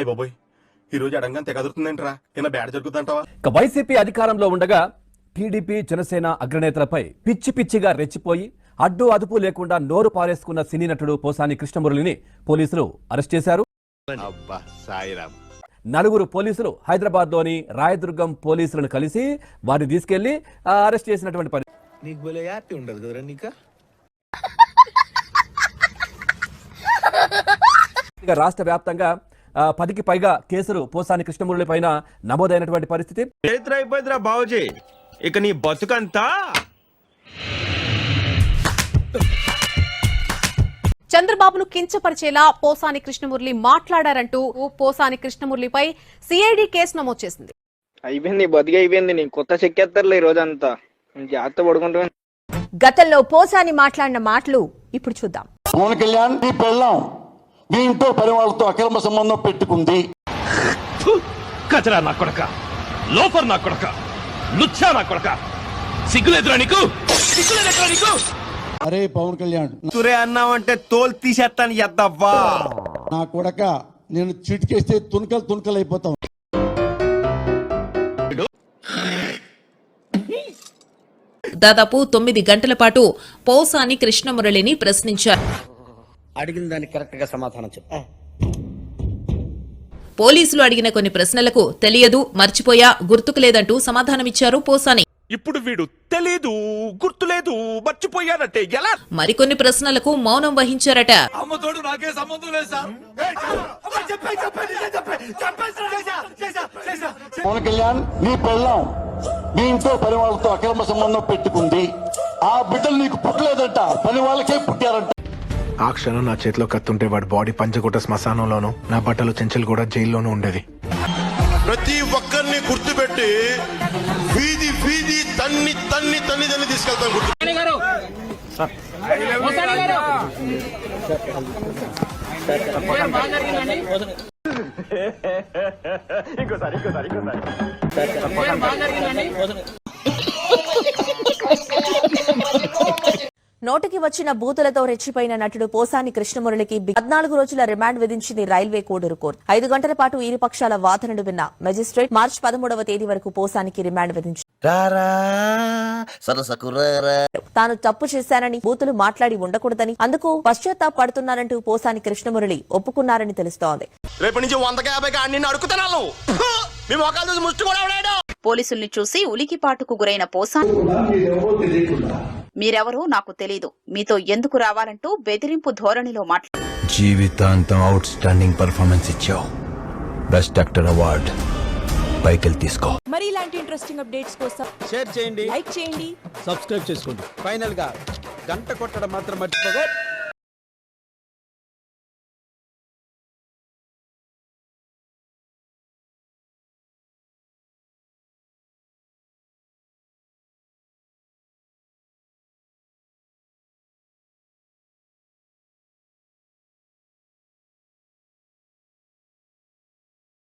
అయ్య బాబోయ్, ఈ రోజు అడంగా తెగదురుతుందేంట్రా? ఏమైనా బ్యాడ్ జరుగుతుందంటావా? వైసీపీ అధికారంలో ఉండగా టీడీపీ జనసేన అగ్రనేతలపై పిచ్చి పిచ్చిగా రెచ్చిపోయి అడ్డు అదుపు లేకుండా నోరు పారేసుకున్న సినీ నటుడు పోసాని కృష్ణమురళిని పోలీసులు అరెస్ట్ చేశారు. 4 పోలీసులు హైదరాబాద్ లోని రాయదుర్గం పోలీసులను కలిసి వారిని తీసుకెళ్లి అరెస్ట్ చేసినటువంటి పని. రాష్ట్ర వ్యాప్తంగా 10కి పైగా కేసులు పోసాని కృష్ణమురళి పైన నమోదైనటువంటి పరిస్థితి. బావజీ, ఇక నీ బతుకంతా చంద్రబాబును కించపరిచేలా పోసాని కృష్ణమురళి మాట్లాడారంటూ పోసాని కృష్ణమురళిపై సిఐడి కేసు నమోదు చేసింది. అయిపోయింది, బతికి అయిపోయింది. నీ కొత్త చెక్కేస్తారులే ఈ రోజంతా. జాగ్రత్త పడుకుంటా. గతంలో పోసాని మాట్లాడిన మాటలు ఇప్పుడు చూద్దాం. పవన్ కళ్యాణ్ నీ పెళ్ళాం మీ ఇంట్లో పని వాళ్ళతో అక్రమ సంబంధం పెట్టుకుంది. కచరా నా కొడక, లోఫర్ నా కొడక, లుచ్చా నా కొడక, సిగ్గులేదురా నీకు? సిగ్గులేదురా నీకు? అరే పవన్ కళ్యాణ్, తురే అన్నావంటే తోలు తీసేస్తాను ఎద్దవ్వా. నా కొడక, నేను చిటికేస్తే తునకలు అయిపోతాం. దాదాపు 9 గంటల పాటు పోసాని కృష్ణమురళిని ప్రశ్నించారు. అడిగిన దానికి కరెక్ట్ గా సమాధానం చెప్పు. పోలీసులు అడిగిన కొన్ని ప్రశ్నలకు తెలియదు, మర్చిపోయా, గుర్తుకు లేదంటూ సమాధానమిచ్చారు పోసాని. ఇప్పుడు వీడు తెలీదు, గుర్తులేదు, మర్చిపోయానంటే ఎలా? మరికొన్ని ప్రశ్నలకు మౌనం వహించారట. పవన్ కళ్యాణ్ నీ పెళ్ళాం మీ ఇంట్లో పని వాళ్ళతో అక్రమ సంబంధం పెట్టుకుంది. ఆ బిడ్డలు నీకు పుట్టలేదంట, పని వాళ్ళకే పుట్టారంట. ఆ క్షణం నా చేతిలో కత్తుంటే వాడి బాడీ పంచకోట శ్మశానంలోనూ, నా బట్టలు చెంచలు కూడా జైల్లోనూ ఉండేది. ప్రతి ఒక్కరిని గుర్తుపెట్టి వీధి వీధి తన్ని తన్ని తన్ని తన్ని తీసుకెళ్తాను. నోటికి వచ్చిన బూతులతో రెచ్చిపోయిన నటుడు పోసాని కృష్ణమురళికి 14 రోజుల రిమాండ్ విధించింది రైల్వే కోడూరు కోర్టు. 5 గంటల పాటు ఇరు పక్షాల వాదనలు విన్న మెజిస్ట్రేట్ మార్చి 13వ తేదీ వరకు పోసానికి రిమాండ్ విధించారు. తాను తప్పు చేశానని, బూతులు మాట్లాడి ఉండకూడదని, అందుకు పశ్చాత్తాపడుతున్నానంటూ పోసాని కృష్ణమురళి ఒప్పుకున్నారని తెలుస్తోంది. రేపటి నుంచి 150 అడుగుతున్నాను. పోలీసుల్ని చూసి ఉలికిపాటుకు గురైన పోసాని, మీరెవరో నాకు తెలీదు, మీతో ఎందుకు రావాలంటూ బెదిరింపు ధోరణిలో మాట్లాడారు. జీవితాంతం అవుట్ స్టాండింగ్ పర్ఫార్మెన్స్ ఇచ్చావు, బెస్ట్ యాక్టర్ అవార్డ్ పైకి తీసుకో. మరి ఇలాంటి ఇంట్రెస్టింగ్ అప్డేట్స్ కోసం షేర్ చేయండి, లైక్ చేయండి, సబ్స్క్రైబ్ చేసుకోండి. ఫైనల్ గా గంట కొట్టడం మాత్రం మర్చిపోగా.